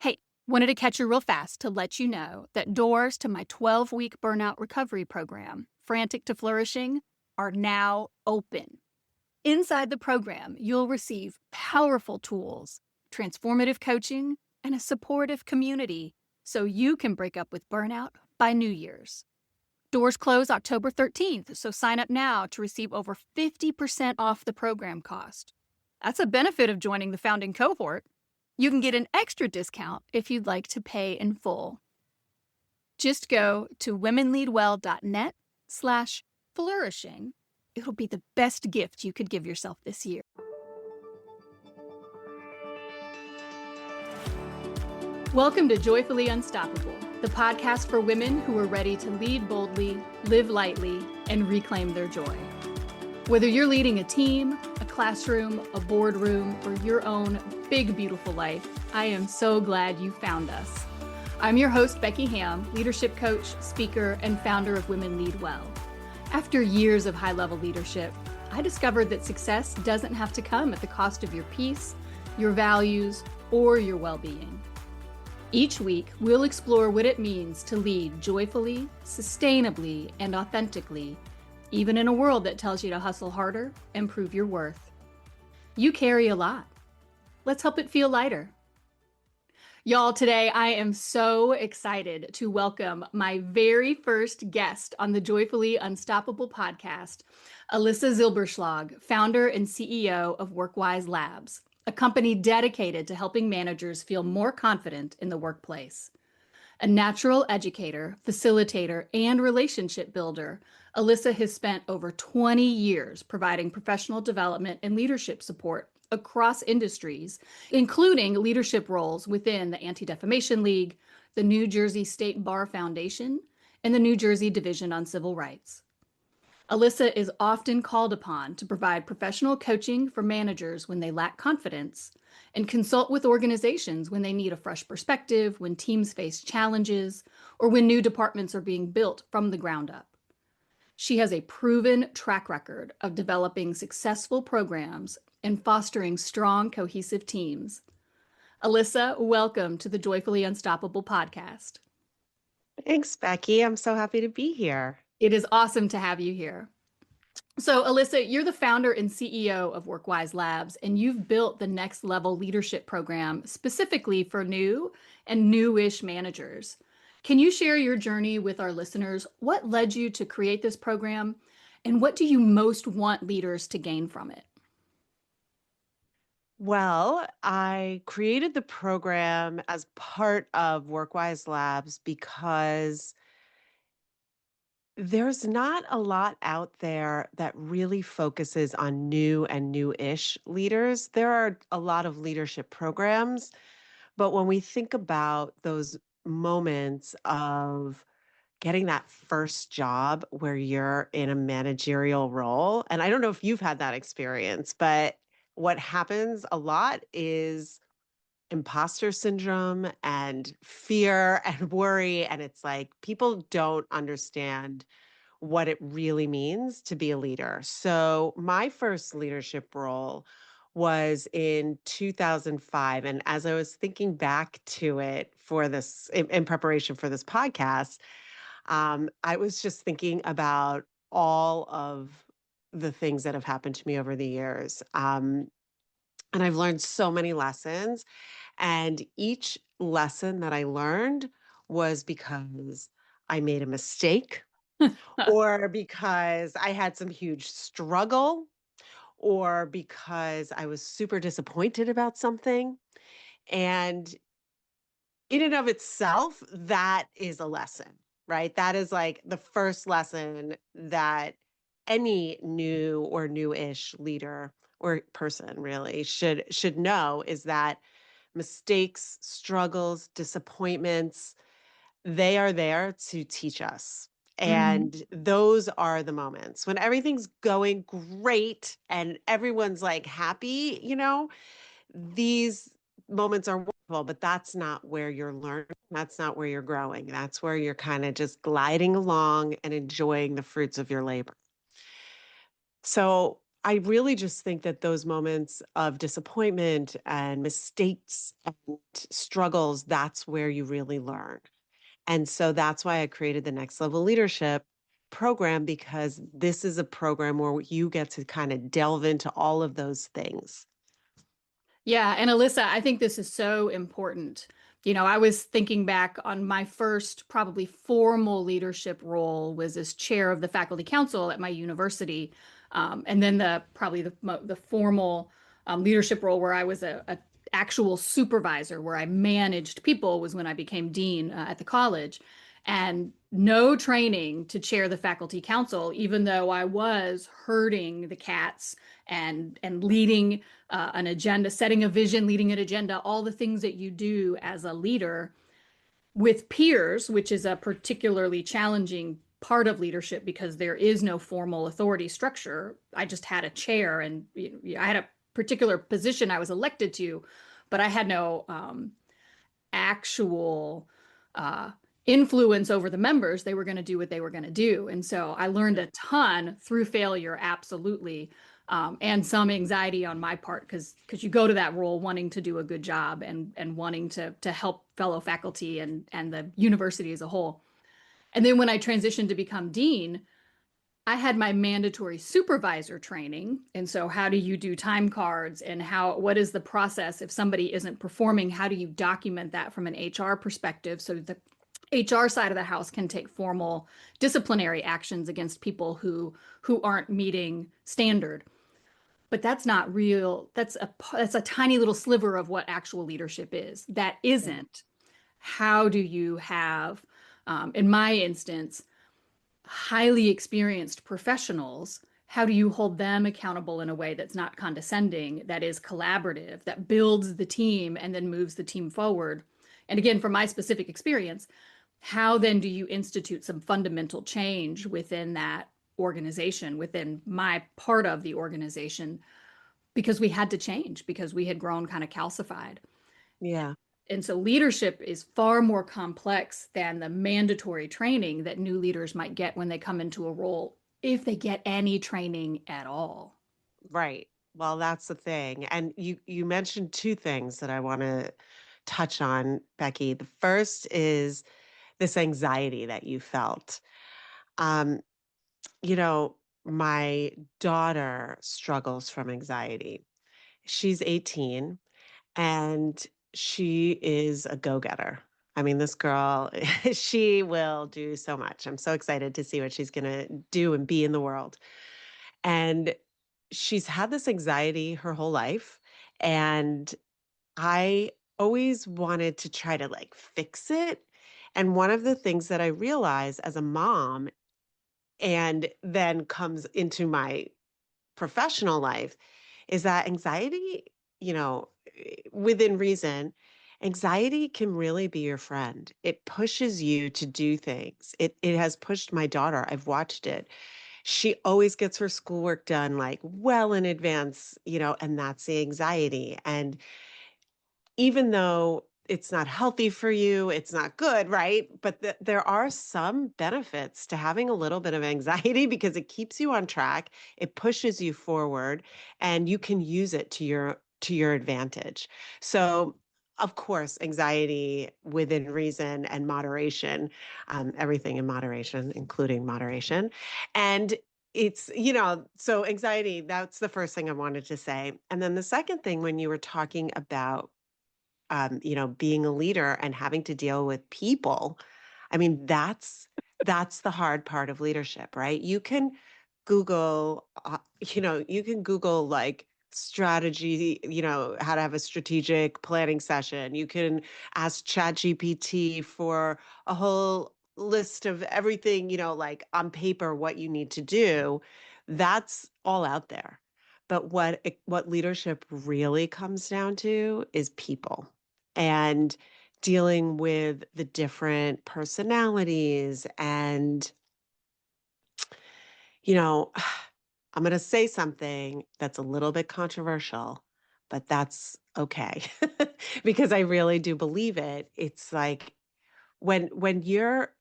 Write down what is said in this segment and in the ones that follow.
Hey, wanted to catch you real fast to let you know that doors to my 12-week burnout recovery program, Frantic to Flourishing, are now open. Inside the program, you'll receive powerful tools, transformative coaching, and a supportive community so you can break up with burnout by New Year's. Doors close October 13th, so sign up now to receive over 50% off the program cost. That's a benefit of joining the founding cohort. You can get an extra discount if you'd like to pay in full. Just go to womenleadwell.net/flourishing. It'll be the best gift you could give yourself this year. Welcome to Joyfully Unstoppable, the podcast for women who are ready to lead boldly, live lightly, and reclaim their joy. Whether you're leading a team, a classroom, a boardroom, or your own big, beautiful life, I am so glad you found us. I'm your host, Becky Ham, leadership coach, speaker, and founder of Women Lead Well. After years of high-level leadership, I discovered that success doesn't have to come at the cost of your peace, your values, or your well-being. Each week, we'll explore what it means to lead joyfully, sustainably, and authentically, even in a world that tells you to hustle harder and prove your worth. You carry a lot. Let's help it feel lighter. Y'all, today I am so excited to welcome my very first guest on the Joyfully Unstoppable podcast, Elissa Zylbershlag, founder and CEO of WorkWise Labs, a company dedicated to helping managers feel more confident in the workplace. A natural educator, facilitator, and relationship builder, Elissa has spent over 20 years providing professional development and leadership support across industries, including leadership roles within the Anti-Defamation League, the New Jersey State Bar Foundation, and the New Jersey Division on Civil Rights. Elissa is often called upon to provide professional coaching for managers when they lack confidence and consult with organizations when they need a fresh perspective, when teams face challenges, or when new departments are being built from the ground up. She has a proven track record of developing successful programs and fostering strong, cohesive teams. Elissa, welcome to the Joyfully Unstoppable podcast. Thanks, Becky. I'm so happy to be here. It is awesome to have you here. So, Elissa, you're the founder and CEO of WorkWise Labs, and you've built the next level leadership program specifically for new and newish managers. Can you share your journey with our listeners? What led you to create this program, and what do you most want leaders to gain from it? Well, I created the program as part of WorkWise Labs because there's not a lot out there that really focuses on new and new-ish leaders. There are a lot of leadership programs, but when we think about those moments of getting that first job where you're in a managerial role, and I don't know if you've had that experience, but what happens a lot is imposter syndrome and fear and worry. And it's like people don't understand what it really means to be a leader. So my first leadership role was in 2005. And as I was thinking back to it for this, in preparation for this podcast, I was just thinking about all of the things that have happened to me over the years. And I've learned so many lessons. And each lesson that I learned was because I made a mistake or because I had some huge struggle or because I was super disappointed about something. And in and of itself, that is a lesson, right? That is like the first lesson that any new or new-ish leader or person really should know is that mistakes, struggles, disappointments, they are there to teach us. And those are the moments when everything's going great and everyone's like happy, these moments are wonderful, but that's not where you're learning. That's not where you're growing. That's where you're kind of just gliding along and enjoying the fruits of your labor. So I really just think that those moments of disappointment and mistakes and struggles, that's where you really learn. And so that's why I created the Next Level Leadership program, because this is a program where you get to kind of delve into all of those things. Yeah, and Alyssa, I think this is so important. I was thinking back on my first probably formal leadership role was as chair of the faculty council at my university. And then the formal leadership role where I was a actual supervisor, where I managed people, was when I became dean at the college. And no training to chair the faculty council, even though I was herding the cats and leading an agenda, setting a vision, leading an agenda, all the things that you do as a leader with peers, which is a particularly challenging part of leadership because there is no formal authority structure. I just had a chair and I had a particular position I was elected to, but I had no actual uh, influence over the members. They were going to do what they were going to do. And so I learned a ton through failure, absolutely. And some anxiety on my part because you go to that role wanting to do a good job and wanting to help fellow faculty and the university as a whole. And then when I transitioned to become dean, I had my mandatory supervisor training. And so how do you do time cards and what is the process if somebody isn't performing? How do you document that from an HR perspective so the HR side of the house can take formal disciplinary actions against people who aren't meeting standard? But that's not real. That's a tiny little sliver of what actual leadership is. That Yeah. isn't. How do you have, in my instance, highly experienced professionals? How do you hold them accountable in a way that's not condescending, that is collaborative, that builds the team and then moves the team forward? And again, from my specific experience, how then do you institute some fundamental change within that organization, within my part of the organization? Because we had to change because we had grown kind of calcified. Yeah. And so leadership is far more complex than the mandatory training that new leaders might get when they come into a role, if they get any training at all. Right. Well, that's the thing. And you mentioned two things that I want to touch on, Becky. The first is this anxiety that you felt. Um, you know, my daughter struggles from anxiety. She's 18 and she is a go-getter. I mean, this girl, she will do so much. I'm so excited to see what she's going to do and be in the world. And she's had this anxiety her whole life. And I always wanted to try to like fix it. And one of the things that I realized as a mom and then comes into my professional life is that anxiety, within reason, anxiety can really be your friend. It pushes you to do things. It has pushed my daughter. I've watched it. She always gets her schoolwork done like well in advance, and that's the anxiety. And even though it's not healthy for you, it's not good, right? But there are some benefits to having a little bit of anxiety because it keeps you on track, it pushes you forward, and you can use it to your advantage. So, of course, anxiety within reason and moderation, everything in moderation, including moderation. And so anxiety, that's the first thing I wanted to say. And then the second thing, when you were talking about being a leader and having to deal with people. I mean, that's the hard part of leadership, right? You can Google like strategy, how to have a strategic planning session. You can ask ChatGPT for a whole list of everything, like on paper, what you need to do. That's all out there. But what leadership really comes down to is people and dealing with the different personalities and you know I'm going to say something that's a little bit controversial, but that's okay because I really do believe it. It's like when you're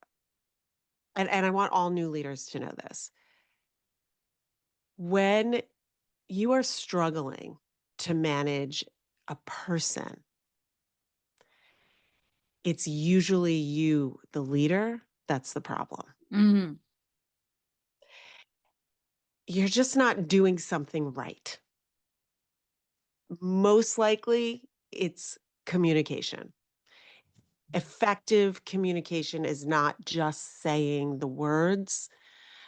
and I want all new leaders to know this. When you are struggling to manage a person, it's usually you, the leader, that's the problem. Mhm. You're just not doing something right. Most likely, it's communication. Effective communication is not just saying the words.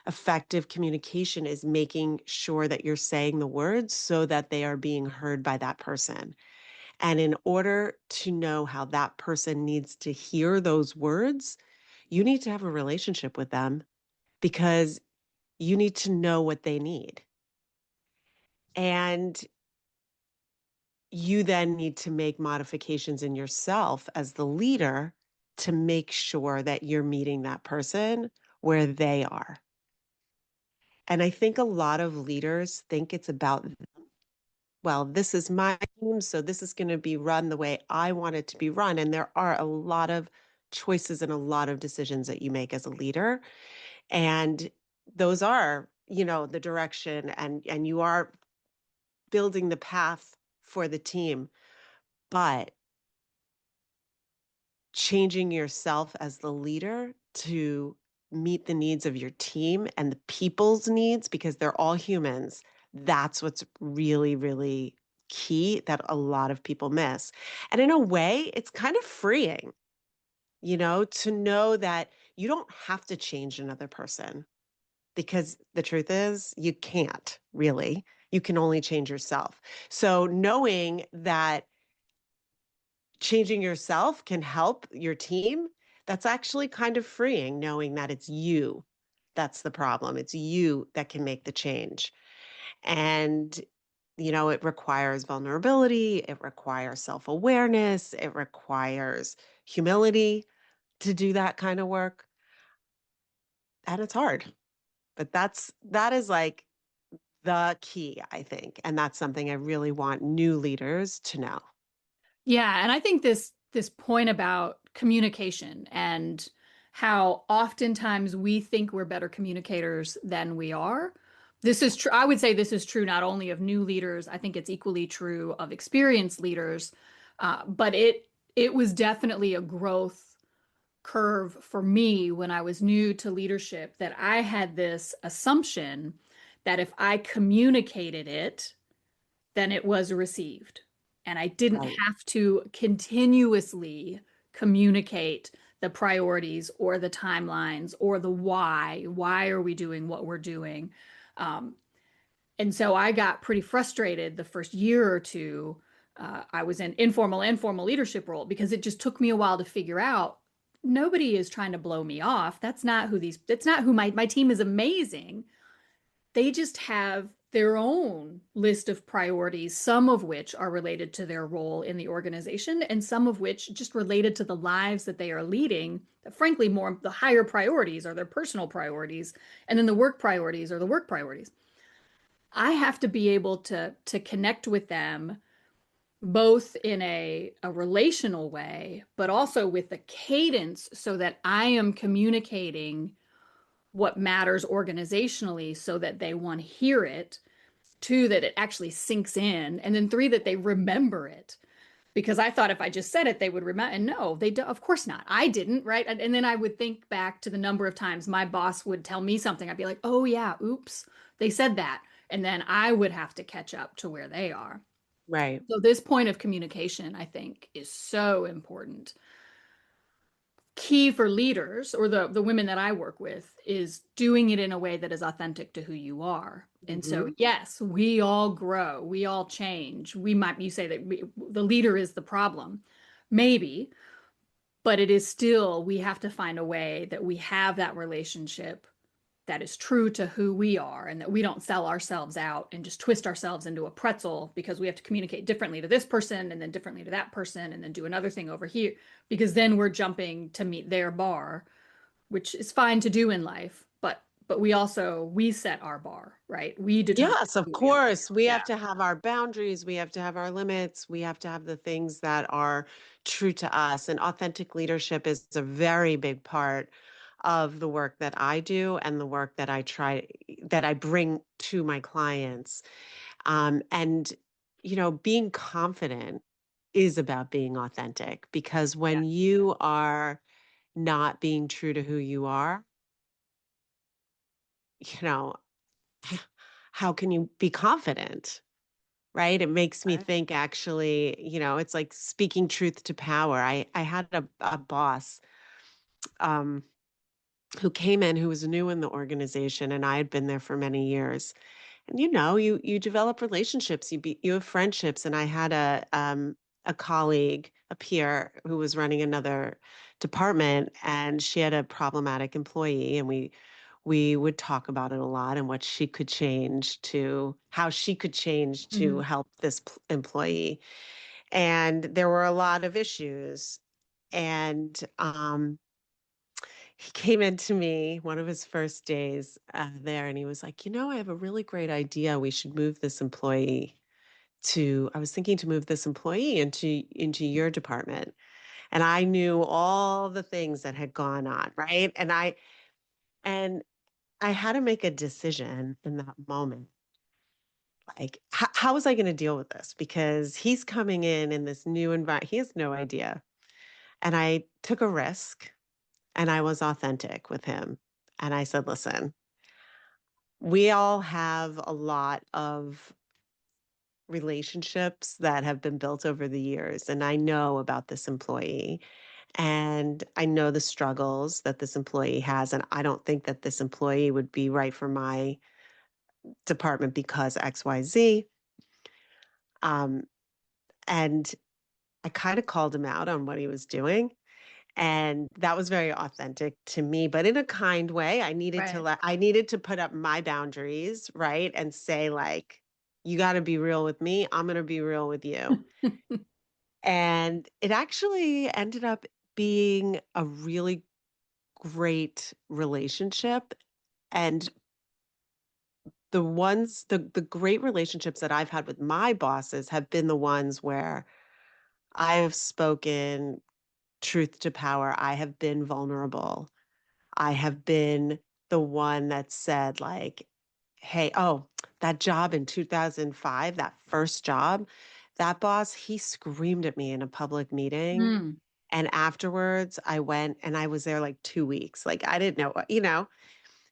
Effective communication is making sure that you're saying the words so that they are being heard by that person. And in order to know how that person needs to hear those words, you need to have a relationship with them because you need to know what they need. And you then need to make modifications in yourself as the leader to make sure that you're meeting that person where they are. And I think a lot of leaders think it's about, well, this is my team, so this is going to be run the way I want it to be run. And there are a lot of choices and a lot of decisions that you make as a leader. And those are, the direction and you are building the path for the team. But changing yourself as the leader to meet the needs of your team and the people's needs because they're all humans. That's what's really, really key that a lot of people miss. And in a way, it's kind of freeing, to know that you don't have to change another person because the truth is, you can't really. You can only change yourself. So knowing that changing yourself can help your team, that's actually kind of freeing knowing that it's you that's the problem. It's you that can make the change. And, it requires vulnerability, it requires self awareness, it requires humility to do that kind of work. And it's hard. But that is like the key, I think. And that's something I really want new leaders to know. Yeah, and I think this point about communication and how oftentimes we think we're better communicators than we are. This is true. I would say this is true not only of new leaders, I think it's equally true of experienced leaders. But it was definitely a growth curve for me when I was new to leadership that I had this assumption that if I communicated it, then it was received. And I didn't Right. have to continuously communicate the priorities or the timelines or the why. Why are we doing what we're doing? Um, and so I got pretty frustrated the first year or two. I was in informal and formal leadership role because it just took me a while to figure out nobody is trying to blow me off. That's not who my team is amazing. They just have their own list of priorities, some of which are related to their role in the organization, and some of which just related to the lives that they are leading. Frankly, more the higher priorities are their personal priorities, and then the work priorities are the work priorities. I have to be able to connect with them both in a relational way, but also with the cadence so that I am communicating what matters organizationally so that they want to hear it. Two, that it actually sinks in. And then three, that they remember it. Because I thought if I just said it, they would remember. And no, they do, of course not. I didn't, right? And then I would think back to the number of times my boss would tell me something. I'd be like, oh, yeah, oops, they said that. And then I would have to catch up to where they are. Right. So this point of communication, I think, is so important. Key for leaders or the women that I work with is doing it in a way that is authentic to who you are. And so, Mhm. yes, we all grow, we all change. You say that the leader is the problem, maybe, but it is still, we have to find a way that we have that relationship that is true to who we are and that we don't sell ourselves out and just twist ourselves into a pretzel because we have to communicate differently to this person and then differently to that person and then do another thing over here because then we're jumping to meet their bar, which is fine to do in life, but we set our bar, right? We determine Yes, of who we are. course. We Yeah. have to have our boundaries. We have to have our limits. We have to have the things that are true to us. And authentic leadership is a very big part of the work that I do and the work that I bring to my clients. And, being confident is about being authentic, because Yeah. when you are not being true to who you are, you know, how can you be confident? Right? It makes me Right. think, actually, it's like speaking truth to power. I had a boss um, who came in, who was new in the organization, and I had been there for many years. And you develop relationships, you have friendships. And I had a colleague, a peer, who was running another department, and she had a problematic employee, and we would talk about it a lot, and what she could change to how she could change to Mhm. help this employee. And there were a lot of issues. And he came into me one of his first days there, and he was like, I have a really great idea. We should move this employee I was thinking to move this employee into your department. And I knew all the things that had gone on, right? And I had to make a decision in that moment. Like, how was I going to deal with this? Because he's coming in this new environment. He has no idea. And I took a risk, and I was authentic with him. And I said, listen, we all have a lot of relationships that have been built over the years. And I know about this employee, and I know the struggles that this employee has. And I don't think that this employee would be right for my department because XYZ. Um, and I kind of called him out on what he was doing. And that was very authentic to me, but in a kind way. Right. I needed to put up my boundaries, right? And say, like, you got to be real with me. I'm going to be real with you. And it actually ended up being a really great relationship. And the great relationships that I've had with my bosses have been the ones where I've spoken truth to power. I have been vulnerable. I have been the one that said, like, hey, oh, that job in 2005, that first job, that boss, he screamed at me in a public meeting. Mm. And afterwards, I went, and I was there like 2 weeks. Like, I didn't know what.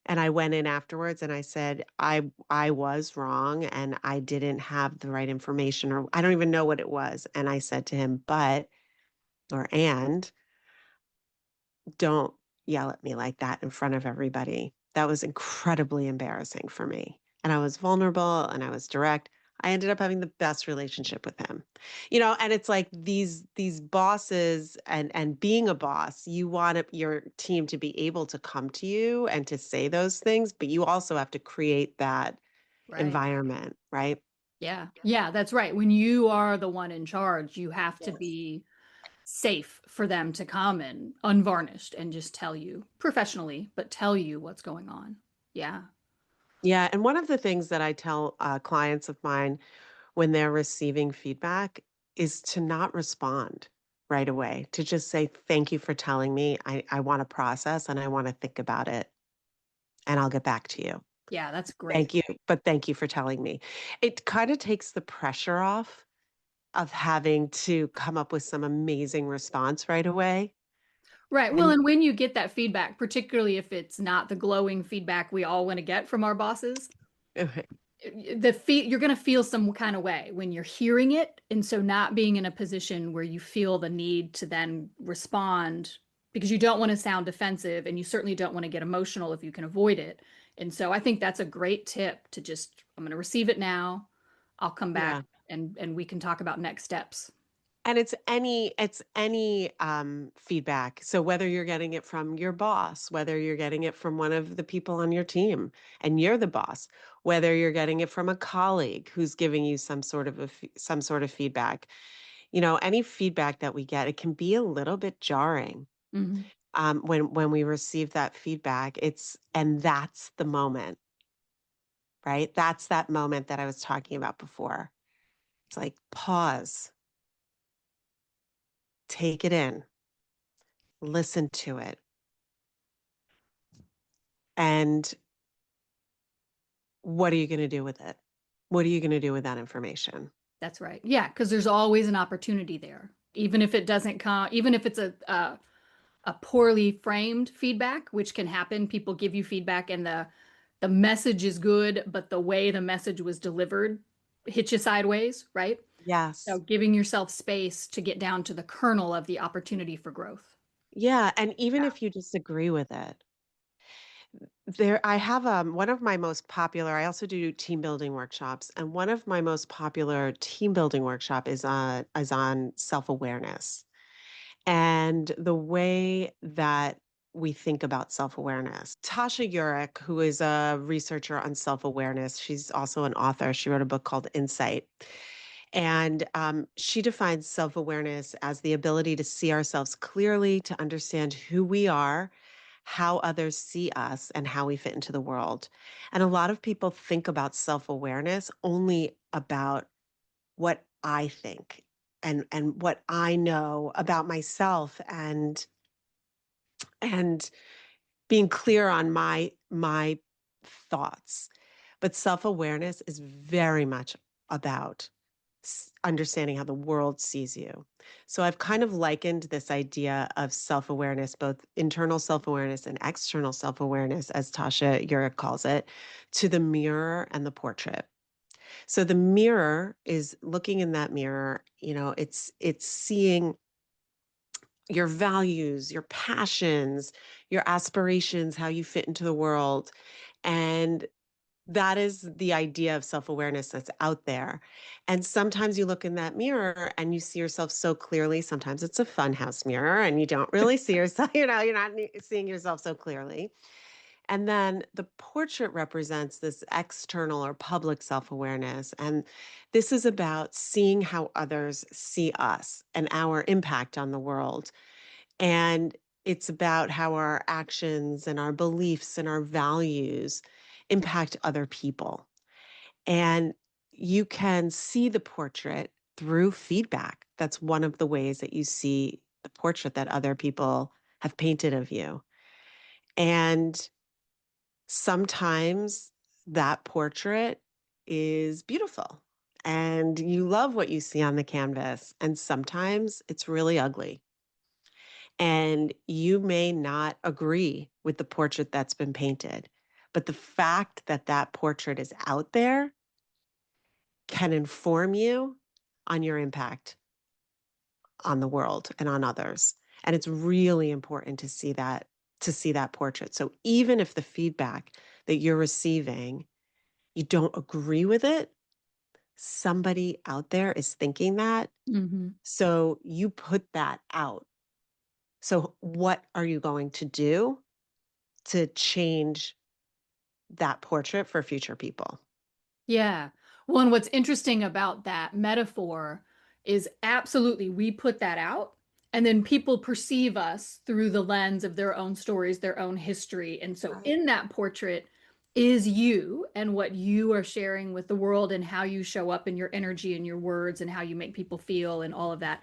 And I went in afterwards, and I said, I was wrong, and I didn't have the right information, or I don't even know what it was. And I said to him, and don't yell at me like that in front of everybody. That was incredibly embarrassing for me. And I was vulnerable, and I was direct. I ended up having the best relationship with him. And it's like these bosses, and being a boss, you want your team to be able to come to you and to say those things, but you also have to create that Right. environment, right? Yeah. Yeah, that's right. When you are the one in charge, you have to Yes. be safe for them to come and unvarnished and just tell you professionally, but tell you what's going on. Yeah. Yeah, and one of the things that I tell clients of mine when they're receiving feedback is to not respond right away, to just say, thank you for telling me. I want to process, and I want to think about it, and I'll get back to you. Yeah, that's great. Thank you. But thank you for telling me. It kind of takes the pressure off of having to come up with some amazing response right away. Right. Well, And and when you get that feedback, particularly if it's not the glowing feedback we all want to get from our bosses, you're going to feel some kind of way when you're hearing it. And so not being in a position where you feel the need to then respond because you don't want to sound defensive and you certainly don't want to get emotional if you can avoid it. And so I think that's a great tip to just, I'm going to receive it now. I'll come back yeah. and we can talk about next steps. And it's any feedback. So whether you're getting it from your boss, whether you're getting it from one of the people on your team and you're the boss, whether you're getting it from a colleague who's giving you some sort of feedback, any feedback that we get, it can be a little bit jarring. Mhm. When we receive that feedback, and that's the moment, right? That's that moment that I was talking about before. It's like, pause, take it in, listen to it. And what are you going to do with it? What are you going to do with that information? That's right. Yeah, because there's always an opportunity there. Even if it doesn't come, even if it's a poorly framed feedback, which can happen. People give you feedback and the message is good, but the way the message was delivered hit you sideways, right? So Yes. giving yourself space to get down to the kernel of the opportunity for growth. Yeah. And even if you disagree with it, I have one of my most popular, I also do team building workshops, and one of my most popular team building workshop is on self-awareness. And the way that we think about self awareness. Tasha Eurich, who is a researcher on self awareness, she's also an author. She wrote a book called Insight. And she defines self awareness as the ability to see ourselves clearly, to understand who we are, how others see us, and how we fit into the world. And a lot of people think about self awareness only about what I think and what I know about myself and being clear on my thoughts. But self-awareness is very much about understanding how the world sees you. So I've kind of likened this idea of self-awareness, both internal self-awareness and external self-awareness, as Tasha Eurich calls it, to the mirror and the portrait. So the mirror is looking in that mirror, it's seeing your values, your passions, your aspirations, how you fit into the world. And that is the idea of self awareness that's out there. And sometimes you look in that mirror and you see yourself so clearly. Sometimes it's a funhouse mirror and you don't really see yourself, you're not seeing yourself so clearly. And then the portrait represents this external or public self awareness. And this is about seeing how others see us and our impact on the world. And it's about how our actions and our beliefs and our values impact other people. And you can see the portrait through feedback. That's one of the ways that you see the portrait that other people have painted of you. And sometimes that portrait is beautiful and you love what you see on the canvas. And sometimes it's really ugly. And you may not agree with the portrait that's been painted, but the fact that that portrait is out there can inform you on your impact on the world and on others. And it's really important to see that portrait. So even if the feedback that you're receiving, you don't agree with it, somebody out there is thinking that. Hmm. So you put that out. So what are you going to do to change that portrait for future people? Yeah. Well, and what's interesting about that metaphor is absolutely we put that out, and then people perceive us through the lens of their own stories, their own history. And so Right. in that portrait is you and what you are sharing with the world and how you show up in your energy and your words and how you make people feel and all of that.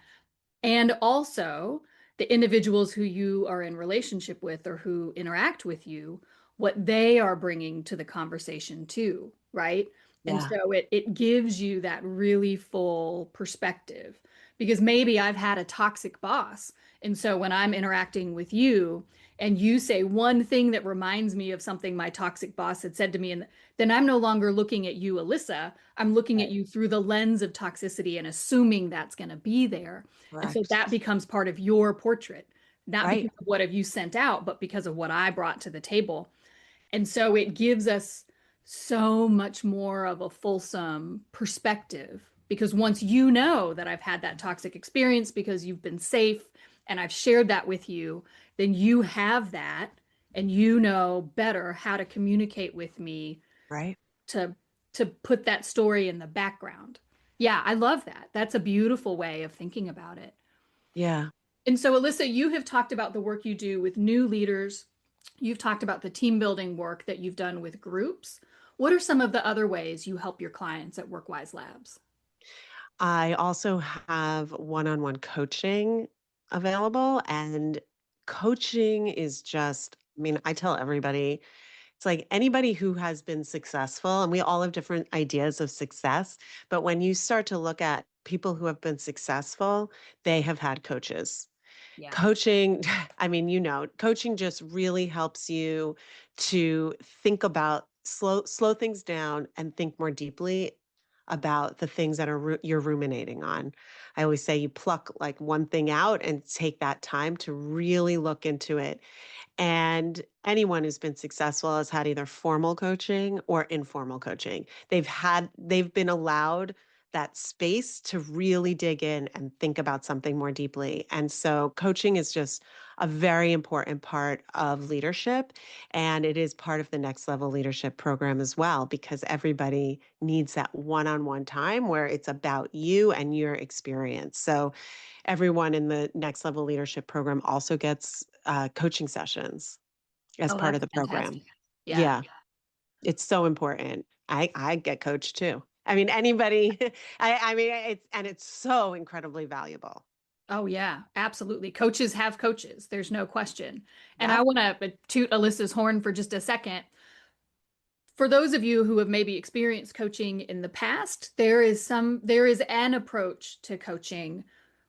And also the individuals who you are in relationship with or who interact with you, what they are bringing to the conversation too, right? And Yeah. so it gives you that really full perspective because maybe I've had a toxic boss. And so when I'm interacting with you and you say one thing that reminds me of something my toxic boss had said to me, and then I'm no longer looking at you, Elissa. I'm looking at Right. you through the lens of toxicity and assuming that's going to be there. And so Correct. that becomes part of your portrait, not Right. because of what have you sent out, but because of what I brought to the table. And so it gives us so much more of a fulsome perspective because once you know that I've had that toxic experience because you've been safe and I've shared that with you, then you have that and you know better how to communicate with me Right. to put that story in the background. Yeah, I love that. That's a beautiful way of thinking about it. Yeah. And so, Elissa, you have talked about the work you do with new leaders. You've talked about the team building work that you've done with groups. What are some of the other ways you help your clients at WorkWise Labs? I also have one on one coaching available. And coaching is just, I mean, I tell everybody It's like anybody who has been successful, and we all have different ideas of success, but when you start to look at people who have been successful, they have had coaches. Yeah. Coaching, I mean, coaching just really helps you to think about slow things down and think more deeply about the things that you're ruminating on. I always say you pluck like one thing out and take that time to really look into it. And anyone who's been successful has had either formal coaching or informal coaching. They've been allowed that space to really dig in and think about something more deeply. And so coaching is just a very important part of leadership. And it is part of the next level leadership program as well, because everybody needs that one-on-one time where it's about you and your experience. So everyone in the next level leadership program also gets coaching sessions as Oh, part of that's the program. fantastic. Yeah. Yeah, it's so important. I get coached too. I mean, anybody, I mean, it's so incredibly valuable. Oh, yeah, absolutely. Coaches have coaches. There's no question. And I Yep. want to toot Alyssa's horn for just a second. For those of you who have maybe experienced coaching in the past, there is an approach to coaching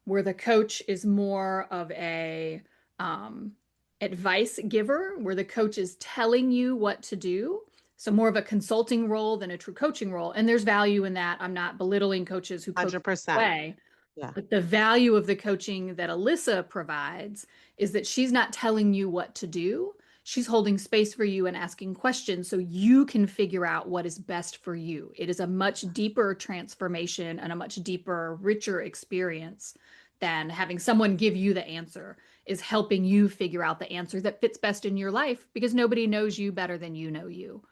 where the coach is more of a um, advice giver, where the coach is telling you what to do. So more of a consulting role than a true coaching role. And there's value in that. I'm not belittling coaches who coach that 100%. way. Yeah. But the value of the coaching that Elissa provides is that she's not telling you what to do. She's holding space for you and asking questions so you can figure out what is best for you. It is a much deeper transformation and a much deeper, richer experience than having someone give you the answer, is helping you figure out the answer that fits best in your life because nobody knows you better than you know you.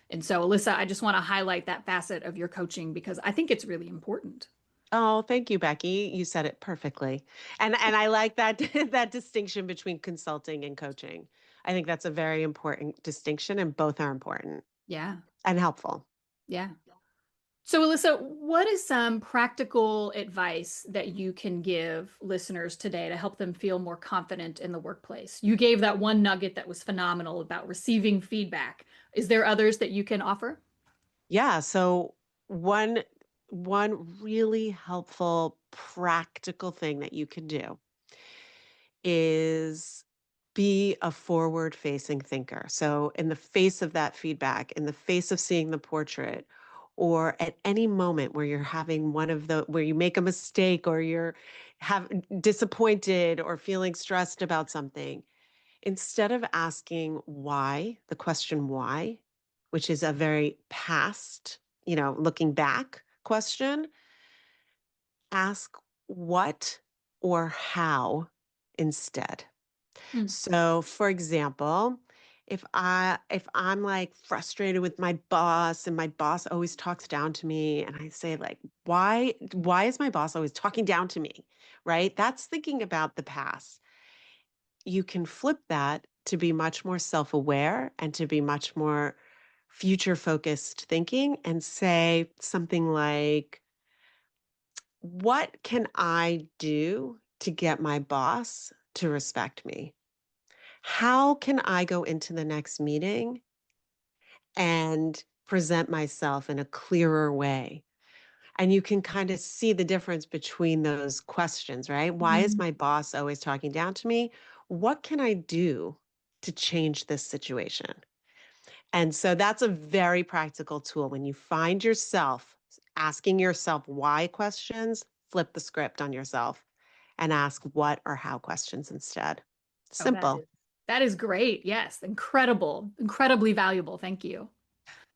And so, Elissa, I just want to highlight that facet of your coaching because I think it's really important. Oh, thank you, Becky. You said it perfectly. And I like that that distinction between consulting and coaching. I think that's a very important distinction, and both are important Yeah. and helpful. Yeah. So, Alyssa, what is some practical advice that you can give listeners today to help them feel more confident in the workplace? You gave that one nugget that was phenomenal about receiving feedback. Is there others that you can offer? Yeah, so one really helpful practical thing that you can do is be a forward facing thinker. So in the face of that feedback, in the face of seeing the portrait, or at any moment where you're having one of the where you make a mistake or you're have disappointed or feeling stressed about something, instead of asking why, the question why, which is a very past, looking back question, ask what or how instead. Hmm. So, for example, if I'm like frustrated with my boss and my boss always talks down to me and I say like, why is my boss always talking down to me? Right? That's thinking about the past. You can flip that to be much more self-aware and to be much more future focused thinking and say something like, what can I do to get my boss to respect me? How can I go into the next meeting and present myself in a clearer way? And you can kind of see the difference between those questions, right? Why is Mm. my boss always talking down to me? What can I do to change this situation? And so that's a very practical tool. When you find yourself asking yourself why questions, flip the script on yourself and ask what or how questions instead. Oh, Simple. that is great. Yes, incredible, incredibly valuable. Thank you.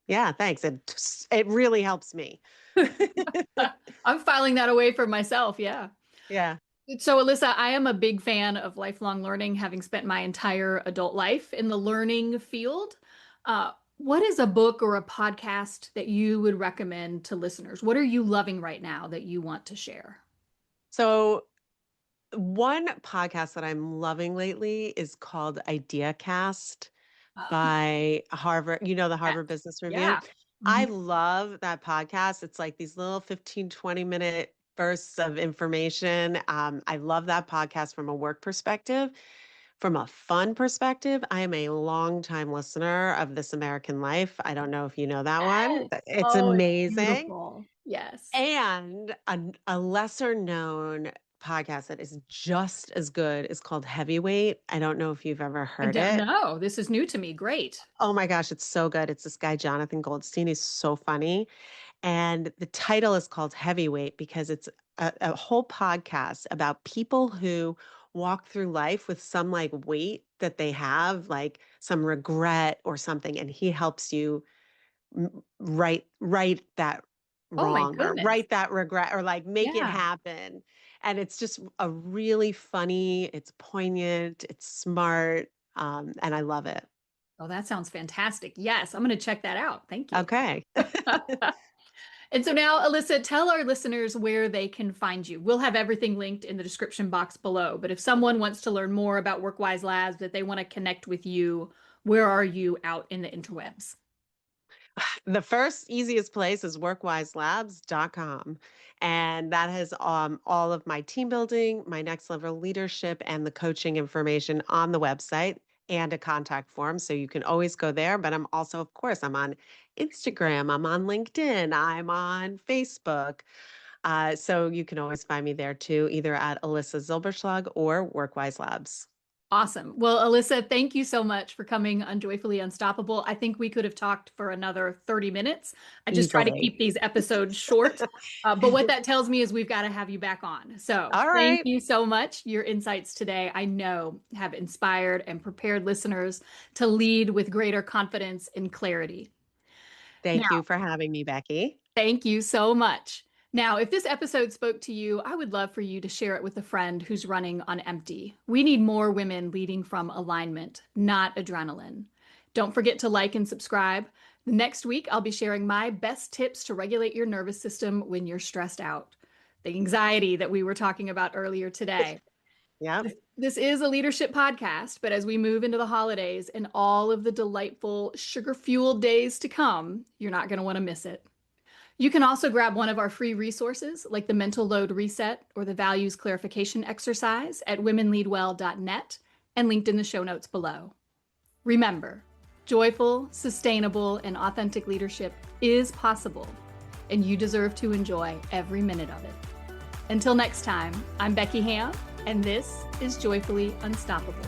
Yeah, thanks. It really helps me. I'm filing that away for myself. Yeah. Yeah. So, Alyssa, I am a big fan of lifelong learning, having spent my entire adult life in the learning field. What is a book or a podcast that you would recommend to listeners? What are you loving right now that you want to share? So one podcast that I'm loving lately is called IdeaCast Oh, by Harvard, the yes. Harvard Business Review. Yeah. I Mhm. love that podcast. It's like these little 15, 20-minute bursts of information. I love that podcast from a work perspective. From a fun perspective, I am a longtime listener of This American Life. I don't know if you know that one. Yes. It's Oh, it's amazing. beautiful. Yes. And a lesser known podcast that is just as good is called Heavyweight. I don't know if you've ever I heard don't it. know. This is new to me. Great. Oh my gosh, it's so good. It's this guy, Jonathan Goldstein. He's so funny. And the title is called Heavyweight because it's a whole podcast about people who walk through life with some like weight that they have, like some regret or something. And he helps you right that Oh my wrong or goodness. right that regret or like make it Yeah. happen. And it's just a really funny, it's poignant, it's smart, and I love it. Oh, that sounds fantastic. Yes, I'm going to check that out. Thank you. Okay. And so now, Elissa, tell our listeners where they can find you. We'll have everything linked in the description box below. But if someone wants to learn more about WorkWise Labs, that they want to connect with you, where are you out in the interwebs? The first easiest place is workwiselabs.com. And that has all of my team building, my next level leadership, and the coaching information on the website and a contact form. So you can always go there. But I'm also, of course, I'm on Instagram, I'm on LinkedIn, I'm on Facebook. So you can always find me there too, either at Elissa Zylbershlag or WorkWise Labs. Awesome. Well, Elissa, thank you so much for coming on Joyfully Unstoppable. I think we could have talked for another 30 minutes. I just try to Easily. keep these episodes short. But what that tells me is we've got to have you back on. So All thank right. you so much. Your insights today, I know, have inspired and prepared listeners to lead with greater confidence and clarity. Thank Now, you for having me, Becky. thank you so much. Now, if this episode spoke to you, I would love for you to share it with a friend who's running on empty. We need more women leading from alignment, not adrenaline. Don't forget to like and subscribe. Next week, I'll be sharing my best tips to regulate your nervous system when you're stressed out, the anxiety that we were talking about earlier today. Yep. This is a leadership podcast, but as we move into the holidays and all of the delightful sugar-fueled days to come, you're not going to want to miss it. You can also grab one of our free resources like the Mental Load Reset or the Values Clarification Exercise at womenleadwell.net and linked in the show notes below. Remember, joyful, sustainable, and authentic leadership is possible, and you deserve to enjoy every minute of it. Until next time, I'm Becky Ham, and this is Joyfully Unstoppable.